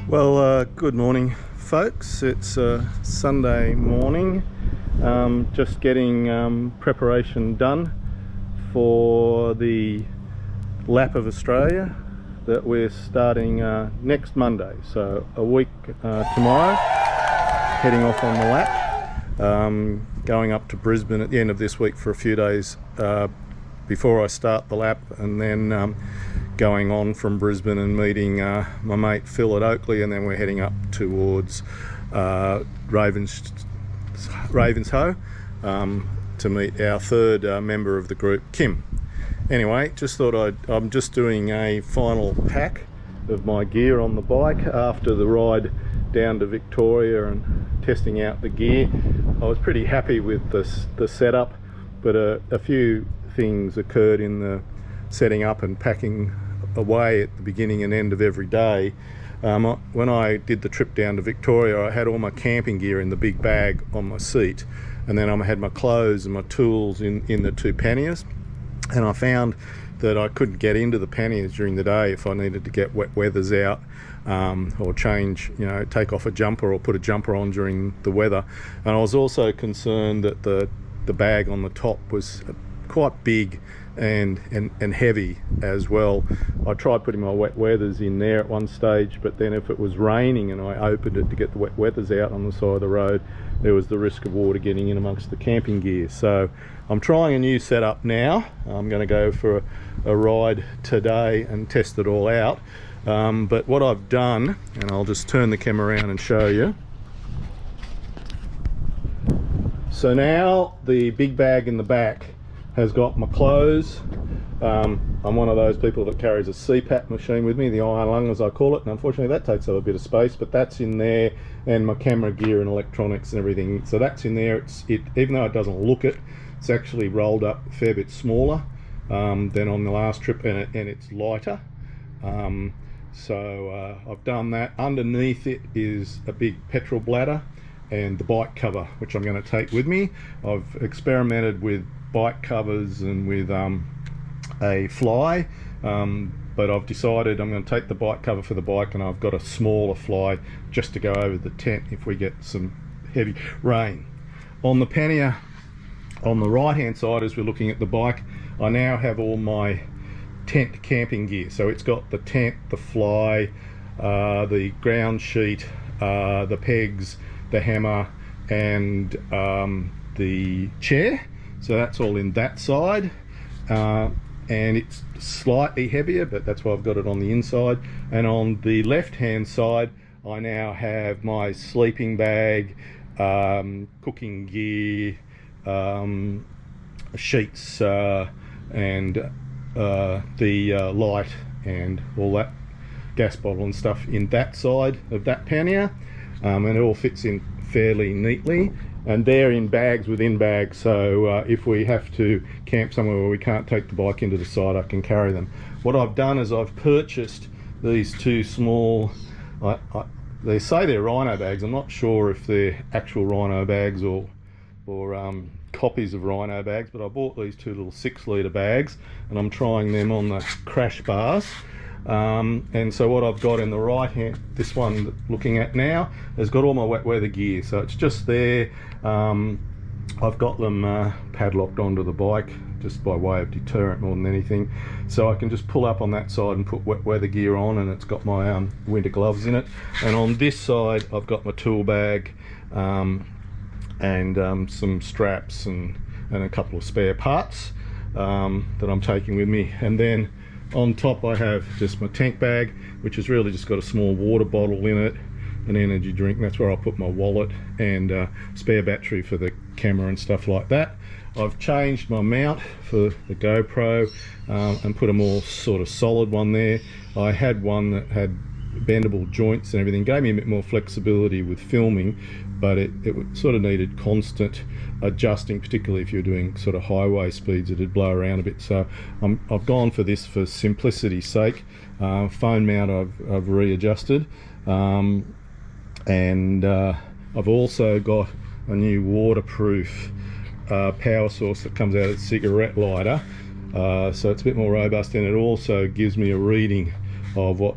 Well, good morning, folks. It's Sunday morning. Just getting preparation done for the Lap of Australia that we're starting next Monday. So a week tomorrow, heading off on the lap. Going up to Brisbane at the end of this week for a few days before I start the lap, and then going on from Brisbane and meeting my mate Phil at Oakley, and then we're heading up towards Ravenshoe to meet our third member of the group, Kim. Anyway, just thought I'm just doing a final pack of my gear on the bike after the ride down to Victoria and testing out the gear. I was pretty happy with the setup, but a few things occurred in the setting up and packing away at the beginning and end of every day. When I did the trip down to Victoria, I had all my camping gear in the big bag on my seat, and then I had my clothes and my tools in the two panniers, and I found that I couldn't get into the panniers during the day if I needed to get wet weathers out, or change, take off a jumper or put a jumper on during the weather. And I was also concerned that the bag on the top was quite big and heavy as well. I tried putting my wet weathers in there at one stage, but then if it was raining and I opened it to get the wet weathers out on the side of the road, there was the risk of water getting in amongst the camping gear. So I'm trying a new setup now. I'm going to go for a ride today and test it all out. But what I've done, and I'll just turn the camera around and show you. So now the big bag in the back has got my clothes. I'm one of those people that carries a CPAP machine with me, the iron lung as I call it, and unfortunately that takes up a bit of space, but that's in there, and my camera gear and electronics and everything, so that's in there. Even though it doesn't look it, it's actually rolled up a fair bit smaller than on the last trip, and it's lighter. So I've done that. Underneath it is a big petrol bladder and the bike cover, which I'm going to take with me. I've experimented with bike covers and with a fly, but I've decided I'm going to take the bike cover for the bike, and I've got a smaller fly just to go over the tent if we get some heavy rain. On the pannier on the right hand side, as we're looking at the bike, I now have all my tent camping gear. So it's got the tent, the fly, the ground sheet, the pegs, the hammer, and the chair. So that's all in that side, and it's slightly heavier, but that's why I've got it on the inside. And on the left hand side, I now have my sleeping bag, cooking gear, sheets, and the light and all that, gas bottle and stuff in that side of that pannier, and it all fits in fairly neatly, and they're in bags within bags, so if we have to camp somewhere where we can't take the bike into the side, I can carry them. What I've done is I've purchased these two small, they say they're rhino bags. I'm not sure if they're actual rhino bags or copies of rhino bags, but I bought these two little 6 litre bags, and I'm trying them on the crash bars. And so what I've got in the right hand, this one looking at now, has got all my wet weather gear, so it's just there. I've got them padlocked onto the bike just by way of deterrent more than anything, so I can just pull up on that side and put wet weather gear on, and it's got my winter gloves in it. And on this side I've got my tool bag, and some straps and a couple of spare parts that I'm taking with me. And then on top I have just my tank bag, which has really just got a small water bottle in it, an energy drink. That's where I'll put my wallet, and spare battery for the camera and stuff like that. I've changed my mount for the GoPro and put a more sort of solid one there. I had one that had bendable joints and everything, gave me a bit more flexibility with filming, but it sort of needed constant adjusting, particularly if you're doing sort of highway speeds. It'd blow around a bit, so I've gone for this for simplicity's sake. Phone mount I've readjusted, and I've also got a new waterproof power source that comes out of a cigarette lighter, so it's a bit more robust, and it also gives me a reading of what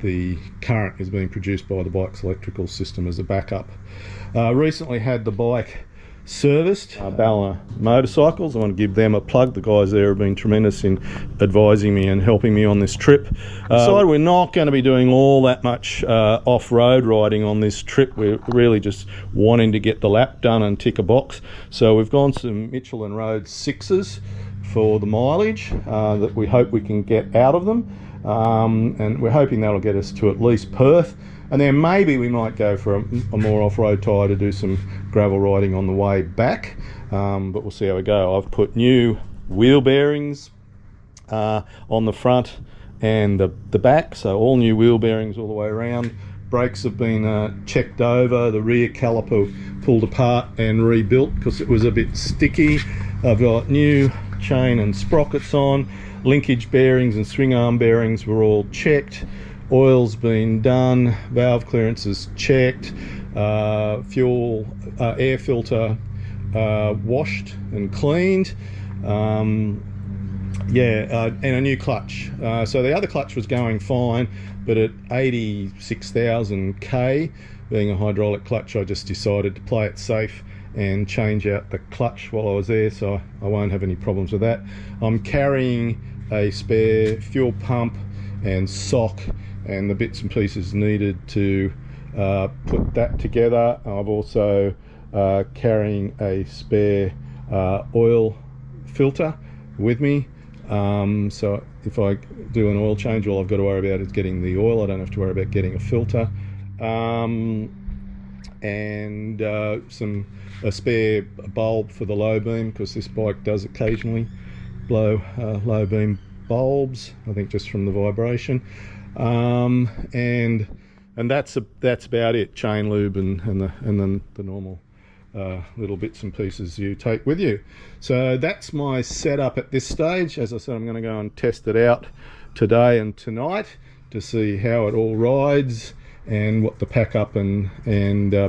the current is being produced by the bike's electrical system as a backup. Recently had the bike serviced. Ballina Motorcycles, I want to give them a plug. The guys there have been tremendous in advising me and helping me on this trip. So we're not going to be doing all that much off-road riding on this trip. We're really just wanting to get the lap done and tick a box. So we've gone some Michelin Road 6s for the mileage that we hope we can get out of them, and we're hoping that'll get us to at least Perth, and then maybe we might go for a more off-road tyre to do some gravel riding on the way back, but we'll see how we go. I've put new wheel bearings on the front and the back, so all new wheel bearings all the way around. Brakes have been checked over, the rear caliper pulled apart and rebuilt because it was a bit sticky. I've got new chain and sprockets on, linkage bearings and swing arm bearings were all checked, oil's been done, valve clearances checked, fuel air filter washed and cleaned, and a new clutch. So the other clutch was going fine, but at 86,000 K, being a hydraulic clutch, I just decided to play it safe and change out the clutch while I was there, so I won't have any problems with that. I'm carrying a spare fuel pump and sock and the bits and pieces needed to put that together. I'm also carrying a spare oil filter with me, so if I do an oil change, all I've got to worry about is getting the oil. I don't have to worry about getting a filter. And a spare bulb for the low beam, because this bike does occasionally blow low beam bulbs, I think just from the vibration, and that's about it. Chain lube and then the normal little bits and pieces you take with you. So that's my setup at this stage. As I said, I'm going to go and test it out today and tonight to see how it all rides and what the pack up and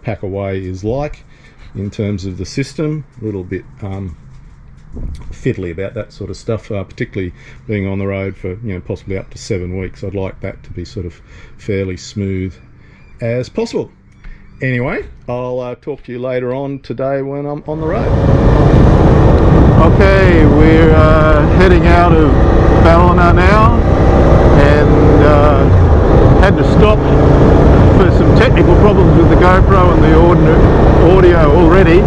pack away is like in terms of the system. A little bit fiddly about that sort of stuff, particularly being on the road for possibly up to 7 weeks. I'd like that to be sort of fairly smooth as possible. Anyway, I'll talk to you later on today when I'm on the road. Okay, we're heading out of Ballina now, and had to stop for some technical problems with the GoPro and the audio already.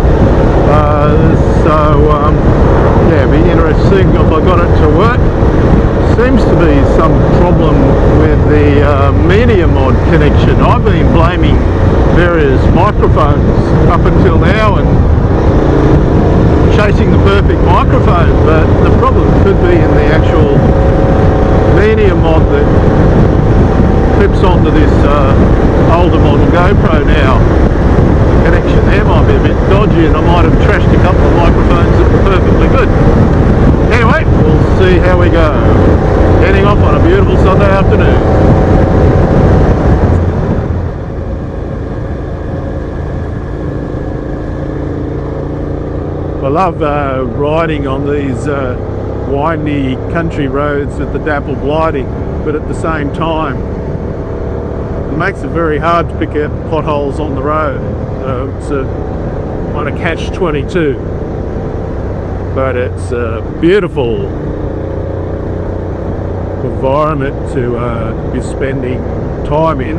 It'd be interesting if I got it to work. Seems to be some problem with the Media Mod connection. I've been blaming various microphones up until now and chasing the perfect microphone, but the problem could be in the actual Media Mod that clips onto this older model GoPro now. Connection there might be a bit dodgy, and I might have trashed a couple of microphones that were perfectly good. Anyway, we'll see how we go. Heading off on a beautiful Sunday afternoon. I love riding on these windy country roads with the dappled lighting, but at the same time it makes it very hard to pick out potholes on the road. It's on a catch-22, but it's a beautiful environment to be spending time in.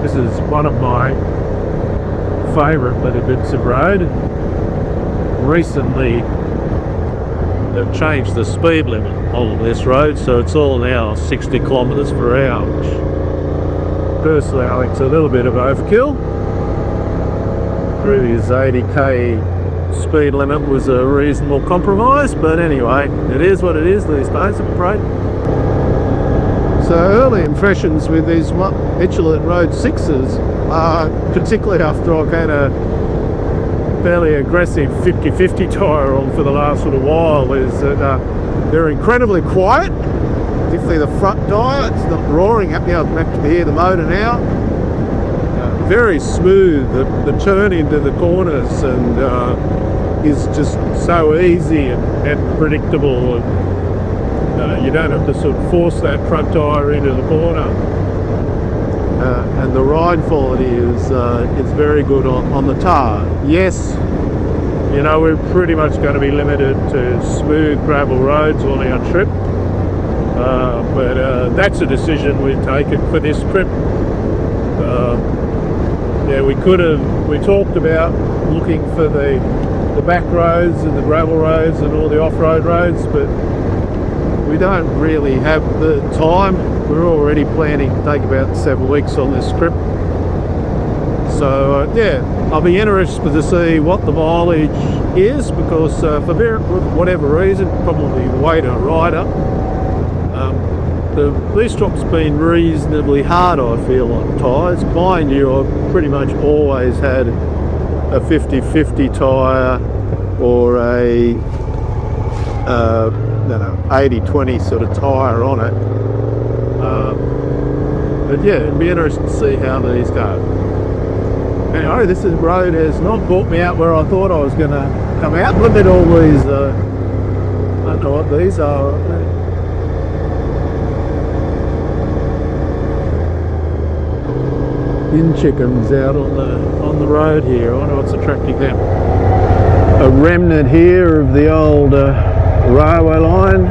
This is one of my favourite little bits of road. Recently they've changed the speed limit on this road, so it's all now 60 kilometres per hour, which personally I think it's a little bit of overkill. Previous 80k speed limit was a reasonable compromise, but anyway, it is what it is these days, I'm afraid. So early impressions with these Michelin Road 6s, particularly after I've had a fairly aggressive 50/50 tyre on for the last little while, is that they're incredibly quiet, particularly the front tyre. It's not roaring at me. I can actually hear the motor now. Very smooth. The turn into the corners and is just so easy and predictable. And You don't have to sort of force that front tyre into the corner. And the ride quality is very good on the tar. Yes, you know, we're pretty much going to be limited to smooth gravel roads on our trip, but that's a decision we've taken for this trip. Yeah, we talked about looking for the back roads and the gravel roads and all the off-road roads, but we don't really have the time. We're already planning to take about 7 weeks on this trip. So yeah, I'll be interested to see what the mileage is, because for whatever reason, probably weight a rider, the V-Strop's been reasonably hard, I feel, on tyres. Mind you, I've pretty much always had a 50-50 tyre or a 80-20 sort of tyre on it. But yeah, it'd be interesting to see how these go. Anyway, this road has not brought me out where I thought I was going to come out. Look at all these, I don't know what these are. In chickens out on the road here. I wonder what's attracting them. A remnant here of the old railway line,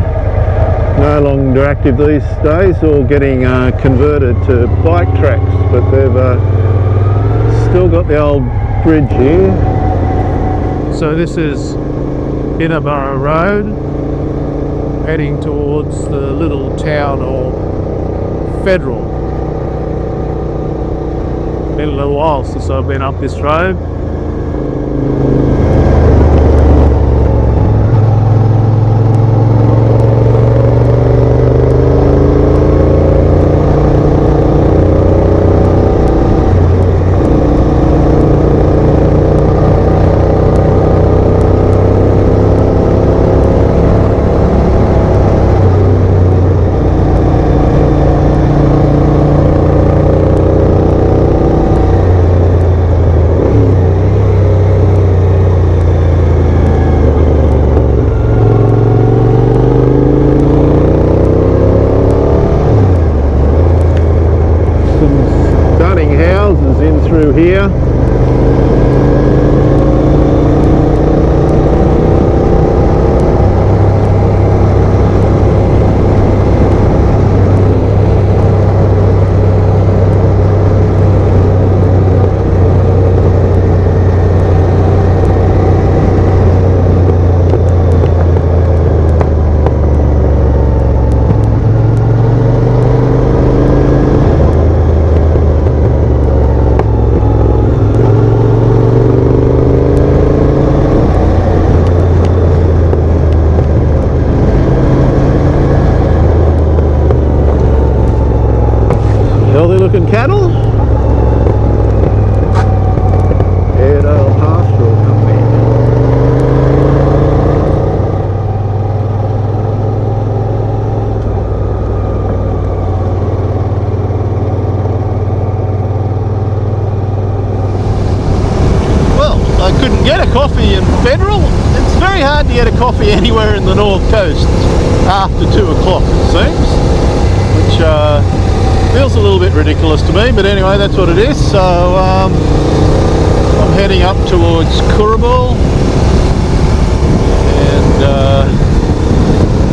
no longer active these days, or getting converted to bike tracks, but they've still got the old bridge here. So this is Innerborough Road, heading towards the little town of Federal. Been a little while since I've been up this road. Through here. Healthy looking cattle. Airedale Pastoral Company. Well, I couldn't get a coffee in Federal. It's very hard to get a coffee anywhere in the North Coast after 2 o'clock, it seems, which feels a little bit ridiculous to me, but anyway, that's what it is. So I'm heading up towards Currabul, and I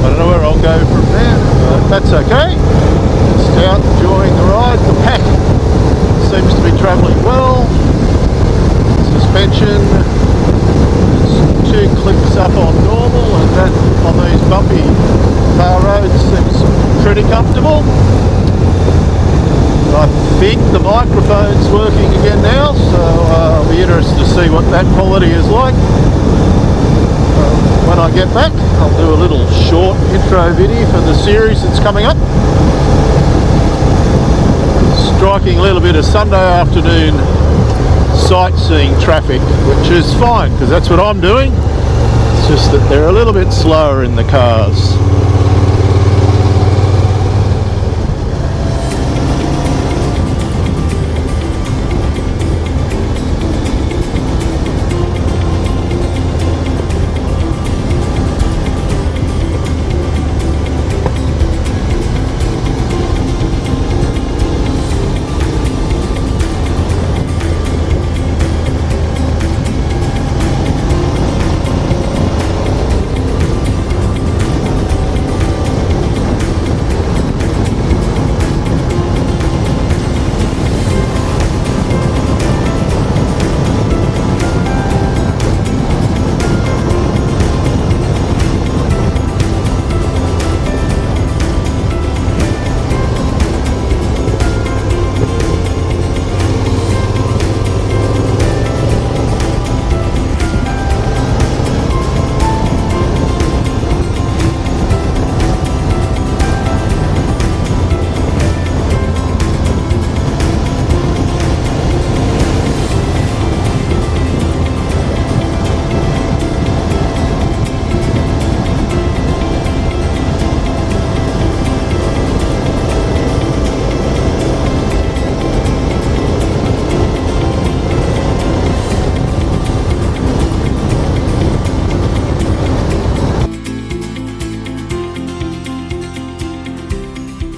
don't know where I'll go from there, but that's okay. Just out enjoying the ride. The pack seems to be travelling well. Suspension is 2 clicks up on normal, and that on these bumpy tar roads seems pretty comfortable. I think the microphone's working again now, so I'll be interested to see what that quality is like. When I get back, I'll do a little short intro video for the series that's coming up. Striking a little bit of Sunday afternoon sightseeing traffic, which is fine because that's what I'm doing. It's just that they're a little bit slower in the cars.